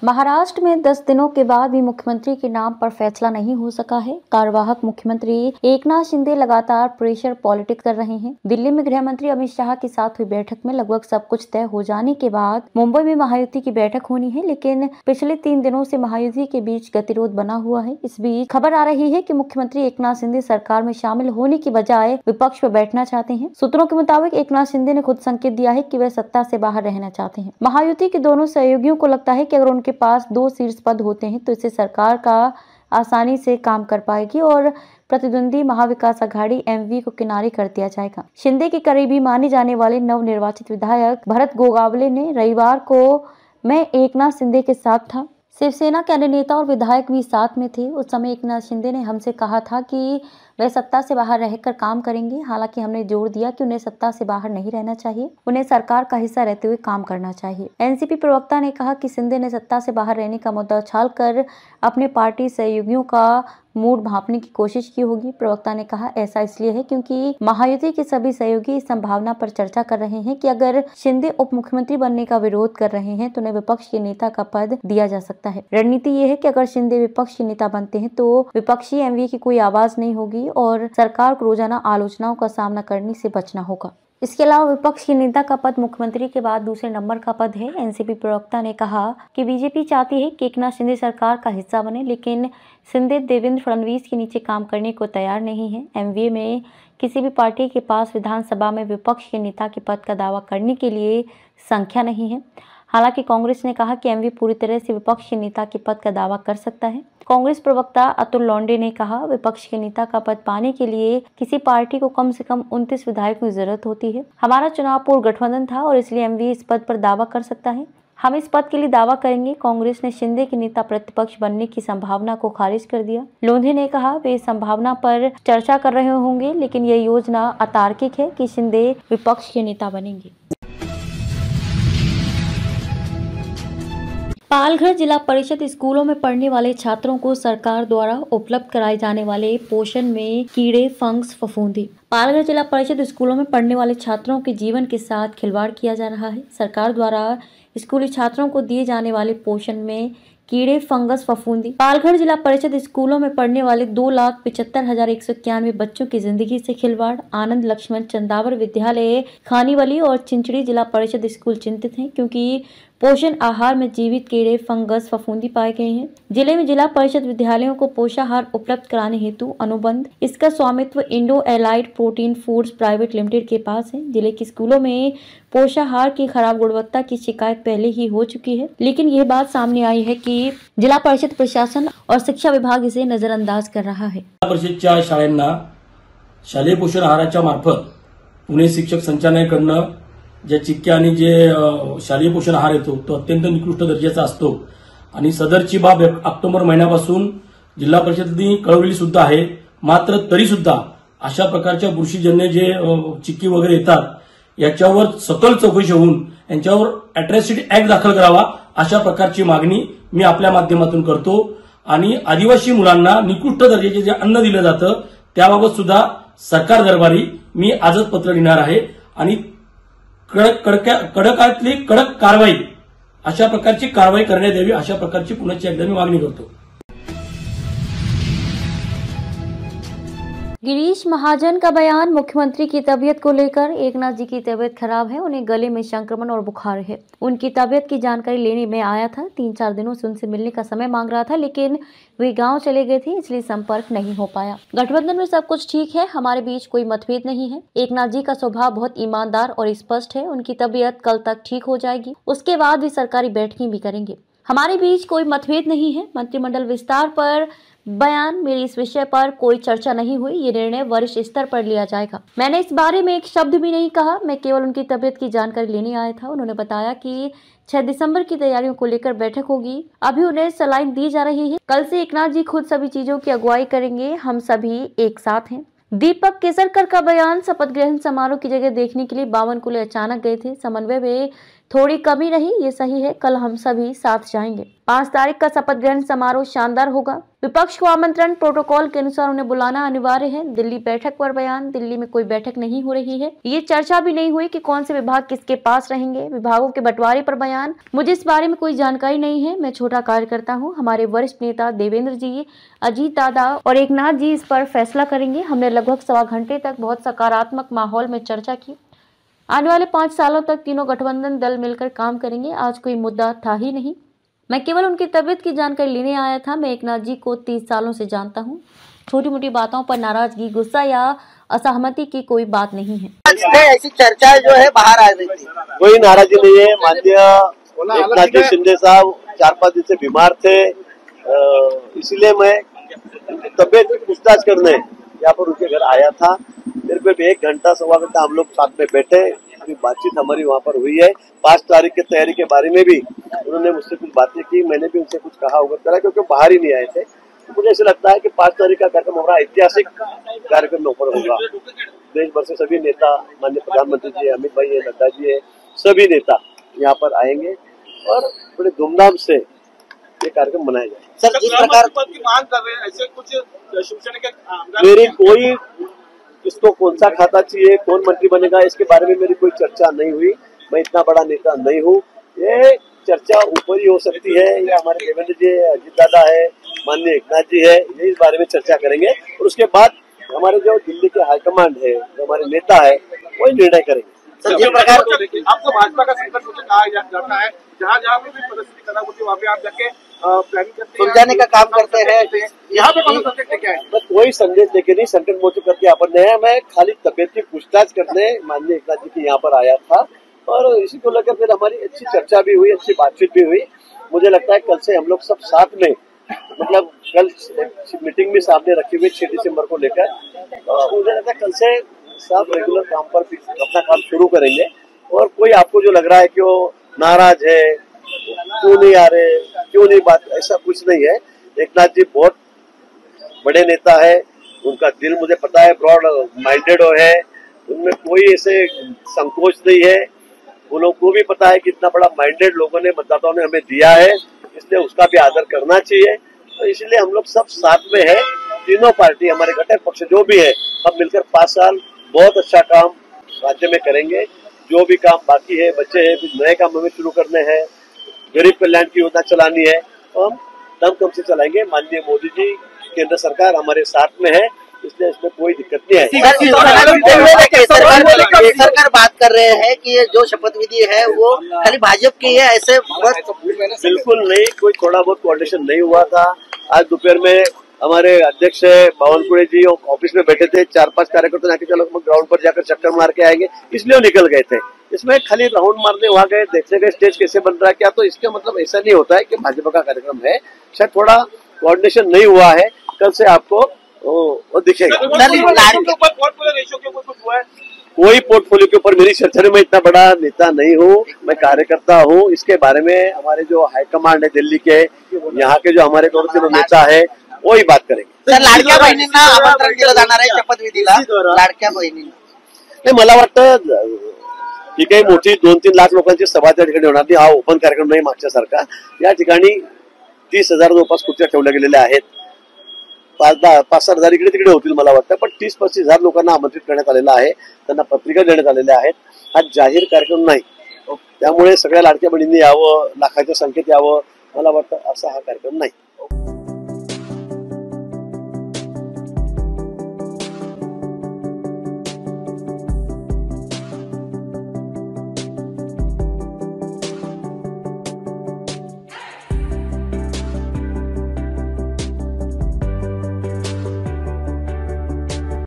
महाराष्ट्र में 10 दिनों के बाद भी मुख्यमंत्री के नाम पर फैसला नहीं हो सका है। कार्यवाहक मुख्यमंत्री एकनाथ शिंदे लगातार प्रेशर पॉलिटिक्स कर रहे हैं। दिल्ली में गृह मंत्री अमित शाह के साथ हुई बैठक में लगभग सब कुछ तय हो जाने के बाद मुंबई में महायुति की बैठक होनी है, लेकिन पिछले 3 दिनों से महायुति के बीच गतिरोध बना हुआ है। इस बीच खबर आ रही है कि मुख्यमंत्री एकनाथ शिंदे सरकार में शामिल होने की बजाय विपक्ष पर बैठना चाहते हैं। सूत्रों के मुताबिक एकनाथ शिंदे ने खुद संकेत दिया है कि वे सत्ता से बाहर रहना चाहते हैं। महायुति के दोनों सहयोगियों को लगता है कि अगर उनके पास 2 शीर्ष पद होते हैं तो इससे सरकार का आसानी से काम कर पाएगी और प्रतिद्वंदी महाविकास आघाड़ी एमवी को किनारे कर दिया जाएगा। शिंदे के करीबी माने जाने वाले नवनिर्वाचित विधायक भरत गोगावले ने रविवार को मैं एकनाथ शिंदे के साथ था। शिवसेना के अन्य नेता और विधायक भी साथ में थे। उस समय एकनाथ शिंदे ने हमसे कहा था कि वे सत्ता से बाहर रहकर काम करेंगे। हालांकि हमने जोर दिया कि उन्हें सत्ता से बाहर नहीं रहना चाहिए, उन्हें सरकार का हिस्सा रहते हुए काम करना चाहिए। एनसीपी प्रवक्ता ने कहा कि शिंदे ने सत्ता से बाहर रहने का मुद्दा उछालकर अपने पार्टी सहयोगियों का मूड भांपने की कोशिश की होगी। प्रवक्ता ने कहा ऐसा इसलिए है क्योंकि महायुति के सभी सहयोगी इस संभावना पर चर्चा कर रहे हैं कि अगर शिंदे उप मुख्यमंत्री बनने का विरोध कर रहे हैं तो उन्हें विपक्ष के नेता का पद दिया जा सकता है। रणनीति ये है कि अगर शिंदे विपक्ष के नेता बनते हैं तो विपक्षी एमवी की कोई आवाज नहीं होगी और सरकार को रोजाना आलोचनाओं का सामना करने से बचना होगा। इसके अलावा विपक्ष के नेता का पद मुख्यमंत्री के बाद दूसरे नंबर का पद है। एनसीपी प्रवक्ता ने कहा कि बीजेपी चाहती है कि एकनाथ शिंदे सरकार का हिस्सा बने, लेकिन शिंदे देवेंद्र फडणवीस के नीचे काम करने को तैयार नहीं है। एमवीए में किसी भी पार्टी के पास विधानसभा में विपक्ष के नेता के पद का दावा करने के लिए संख्या नहीं है। हालांकि कांग्रेस ने कहा कि एमवी पूरी तरह से विपक्ष के नेता के पद का दावा कर सकता है। कांग्रेस प्रवक्ता अतुल लोंडे ने कहा विपक्ष के नेता का पद पाने के लिए किसी पार्टी को कम से कम 29 विधायकों की जरूरत होती है। हमारा चुनाव पूर्व गठबंधन था और इसलिए एमवी इस पद पर दावा कर सकता है। हम इस पद के लिए दावा करेंगे। कांग्रेस ने शिंदे के नेता प्रतिपक्ष बनने की संभावना को खारिज कर दिया। लोंढे ने कहा वे इस संभावना पर चर्चा कर रहे होंगे, लेकिन यह योजना अतार्किक है कि शिंदे विपक्ष के नेता बनेंगे। पालघर जिला परिषद स्कूलों में पढ़ने वाले छात्रों को सरकार द्वारा उपलब्ध कराए जाने वाले पोषण में कीड़े, फंगस, फफूंदी। पालघर जिला परिषद स्कूलों में पढ़ने वाले छात्रों के जीवन के साथ खिलवाड़ किया जा रहा है। सरकार द्वारा स्कूली छात्रों को दिए जाने वाले पोषण में कीड़े, फंगस, फफूंदी। पालघर जिला परिषद स्कूलों में पढ़ने वाले 2,75,191 बच्चों की जिंदगी से खिलवाड़। आनंद लक्ष्मण चंदावर विद्यालय, खानीवली और चिंचड़ी जिला परिषद स्कूल चिंतित हैं क्योंकि पोषण आहार में जीवित कीड़े, फंगस, फफूंदी पाए गए हैं। जिले में जिला परिषद विद्यालयों को पोषाहार उपलब्ध कराने हेतु अनुबंध, इसका स्वामित्व Indo allied protein foods private limited के पास है। जिले के स्कूलों में पोषाहार की खराब गुणवत्ता की शिकायत पहले ही हो चुकी है, लेकिन यह बात सामने आई है कि जिला परिषद प्रशासन और शिक्षा विभाग इसे नजरअंदाज कर रहा है। जिल्हा परिषदच्या शाळांना शालेय पोषण आहाराच्या मार्फत पुणे शिक्षक संचालनालयाकडून ज्या चिक्क्या आणि जे शालेय पोषण आहार येतो तो अत्यंत निकृष्ट दर्जाचा असतो आणि सदरची बाब ऑक्टोबर महिन्यापासून जिल्हा परिषदेने कळवली सुद्धा आहे। मात्र तरी सुद्धा अशा प्रकारच्या बुरशीजन्य जे चिक्की वगैरे येतात याच्यावर सखोल चौकशी होऊन यांच्यावर अॅट्रॉसिटी ऍक्ट दाखल करावा अशा प्रकारची मागणी मी आपल्या माध्यमातून करतो आणि आदिवासी मुलांना निकृष्ट दर्जाचे जे अन्न दिलं जातं त्याबाबत सुद्धा सरकार दरबारी मी आजच पत्र लिहिणार आहे आणि कडकातली कडक कारवाई अशा प्रकारची कारवाई करण्यात यावी अशा प्रकारची पुन्हा एकदा मी मागणी करतो। गिरीश महाजन का बयान, मुख्यमंत्री की तबीयत को लेकर। एकनाथ जी की तबीयत खराब है, उन्हें गले में संक्रमण और बुखार है। उनकी तबीयत की जानकारी लेने में आया था। 3-4 दिनों से उनसे मिलने का समय मांग रहा था, लेकिन वे गांव चले गए थे, इसलिए संपर्क नहीं हो पाया। गठबंधन में सब कुछ ठीक है, हमारे बीच कोई मतभेद नहीं है। एकनाथ जी का स्वभाव बहुत ईमानदार और स्पष्ट है। उनकी तबीयत कल तक ठीक हो जाएगी, उसके बाद भी सरकारी बैठकें भी करेंगे। हमारे बीच कोई मतभेद नहीं है। मंत्रिमंडल विस्तार पर बयान, मेरी इस विषय पर कोई चर्चा नहीं हुई। ये निर्णय वरिष्ठ स्तर पर लिया जाएगा। मैंने इस बारे में एक शब्द भी नहीं कहा, मैं केवल उनकी तबीयत की जानकारी लेने आया था। उन्होंने बताया कि 6 दिसंबर की तैयारियों को लेकर बैठक होगी। अभी उन्हें सलाइन दी जा रही है। कल से एकनाथ जी खुद सभी चीजों की अगुवाई करेंगे। हम सभी एक साथ हैं। दीपक केसरकर का बयान, शपथ ग्रहण समारोह की जगह देखने के लिए बावनकुले अचानक गए थे। समन्वय में थोड़ी कमी रही, ये सही है, कल हम सभी साथ जाएंगे। 5 तारीख का शपथ ग्रहण समारोह शानदार होगा। विपक्ष को आमंत्रण, प्रोटोकॉल के अनुसार उन्हें बुलाना अनिवार्य है। दिल्ली बैठक पर बयान, दिल्ली में कोई बैठक नहीं हो रही है। ये चर्चा भी नहीं हुई कि कौन से विभाग किसके पास रहेंगे। विभागों के बंटवारे पर बयान, मुझे इस बारे में कोई जानकारी नहीं है, मैं छोटा कार्यकर्ता हूँ। हमारे वरिष्ठ नेता देवेंद्र जी, अजीत दादा और एकनाथ जी इस पर फैसला करेंगे। हमने लगभग 1.25 घंटे तक बहुत सकारात्मक माहौल में चर्चा की। आने वाले 5 सालों तक तीनों गठबंधन दल मिलकर काम करेंगे। आज कोई मुद्दा था ही नहीं, मैं केवल उनकी तबीयत की जानकारी लेने आया था। मैं एकनाथ जी को 30 सालों से जानता हूँ। छोटी मोटी बातों पर नाराजगी, गुस्सा या असहमति की कोई बात नहीं है। ऐसी चर्चा जो है बाहर आ रही थी, कोई नाराजगी नहीं है। माननीय एकनाथ जी शिंदे साहब 4-5 दिन से बीमार थे, इसलिए मैं उनकी तबियत की पूछताछ करने यहाँ पर उनके घर आया था। फिर भी 1 घंटा 1.25 घंटा हम लोग साथ में बैठे, बातचीत हमारी वहाँ पर हुई है। 5 तारीख की तैयारी के बारे में भी उन्होंने मुझसे कुछ बातें की, मैंने भी उनसे कुछ कहा होगा करा, क्योंकि बाहर ही नहीं आए थे। तो मुझे ऐसा लगता है कि 5 तारीख का कार्यक्रम हमारा ऐतिहासिक कार्यक्रम ऊपर होगा। देश भर से सभी नेता, माननीय प्रधानमंत्री जी, अमित भाई है, नड्डा जी है, सभी नेता यहाँ पर आएंगे और बड़े धूमधाम से ये कार्यक्रम मनाया जाए। सर, जिस प्रकार की मांग कर रहे हैं, ऐसे कुछ शिवसेना के मेरी कोई किसको कौन सा खाता चाहिए, कौन मंत्री बनेगा, इसके बारे में मेरी कोई चर्चा नहीं हुई। मैं इतना बड़ा नेता नहीं हूँ। ये चर्चा ऊपर ही हो सकती है, या हमारे देवेंद्र जी, अजीत दादा है, माननीय एकनाथ जी है, ये इस बारे में चर्चा करेंगे और उसके बाद हमारे जो दिल्ली के हाईकमांड है, जो हमारे नेता है, वही निर्णय करेंगे। सर, जिस प्रकार आपको भाजपा का संकट मुझे कहा जाता है, जहाँ जहाँ भी प्रदर्शनी करा होती है वहाँ पे आप जाके प्लानिंग करते हैं, सुलझाने का काम करते हैं। यहाँ पे कौन सा संकट लेके आए? बस कोई संदेश लेके नहीं, संकट मोचन करके अपन ने है। मैं खाली तबियत की पूछताछ करने माननीय एकनाथ जी के यहाँ पर आया था और इसी को लेकर फिर हमारी अच्छी चर्चा भी हुई, अच्छी बातचीत भी हुई। मुझे लगता है कल से हम लोग सब साथ में, मतलब कल मीटिंग भी सामने रखी हुई 6 दिसंबर को लेकर, मुझे लगता है कल से सब रेगुलर काम पर अपना काम शुरू करेंगे। और कोई आपको जो लग रहा है कि वो नाराज है, क्यों नहीं आ रहे, क्यों नहीं बात, ऐसा कुछ नहीं है। एकनाथ जी बहुत बड़े नेता है, उनका दिल मुझे पता है, ब्रॉड माइंडेड है, उनमें कोई ऐसे संकोच नहीं है। उन लोगों को भी पता है कि इतना बड़ा माइंडेड लोगों ने, मतदाताओं ने हमें दिया है, इसलिए उसका भी आदर करना चाहिए। तो इसलिए हम लोग सब साथ में है, तीनों पार्टी, हमारे घटक पक्ष जो भी है, हम मिलकर 5 साल बहुत अच्छा काम राज्य में करेंगे। जो भी काम बाकी है, बच्चे हैं, कुछ नए काम हमें शुरू करने हैं, गरीब कल्याण की योजना चलानी है, तो हम दमखम से चलाएंगे। माननीय मोदी जी, केंद्र सरकार हमारे साथ में है, इसलिए इसमें कोई दिक्कत नहीं है। सरकार बात कर रहे हैं कि ये जो शपथ विधि है वो खाली भाजपा की है, ऐसे बिल्कुल नहीं, कोई थोड़ा बहुत कोऑर्डिनेशन नहीं हुआ था। आज दोपहर में हमारे अध्यक्ष बावनकुड़े जी ऑफिस में बैठे थे, 4-5 कार्यकर्ता आके चलो ग्राउंड पर जाकर चक्कर मार के आएंगे, इसलिए वो निकल गए थे। इसमें खाली राउंड मारने वहां गए, देखने गए स्टेज कैसे बन रहा है क्या, तो इसका मतलब ऐसा नहीं होता है कि भाजपा का कार्यक्रम है। शायद थोड़ा कोऑर्डिनेशन नहीं हुआ है, कल से आपको वो दिखेगा। कोई पोर्टफोलियो के ऊपर मेरी चर्चा में, मैं इतना बड़ा नेता नहीं हूँ, मैं कार्यकर्ता हूँ। इसके बारे में हमारे जो हाईकमांड है दिल्ली के, यहाँ के जो हमारे 2-3 नेता है, वही बात करेंगे। सर, लाडक्या बहिणींना आमंत्रण दिलं जाणार आहे शपथविधीला, लाडक्या बहिणींना? नाही, मला वाटतं ही काही मोठी 2-3 लाख लोकांची सभा त्या ठिकाणी होणार नाही, हा ओपन कार्यक्रम नाही मागच्यासारखा। या ठिकाणी 30,000 जवळपास खुर्च्या ठेवल्या गेलेल्या आहेत, 5-7 हजार इकडे तिकडे होतील मला वाटतं, पण 30-35 हजार लोकांना आमंत्रित करण्यात आलेलं आहे, त्यांना पत्रिका देण्यात आलेल्या आहेत। हा जाहीर कार्यक्रम नाही, त्यामुळे सगळ्या लाडक्या बहिणींनी यावं, लाखाच्या संख्येत यावं, मला वाटतं असा हा कार्यक्रम नाही।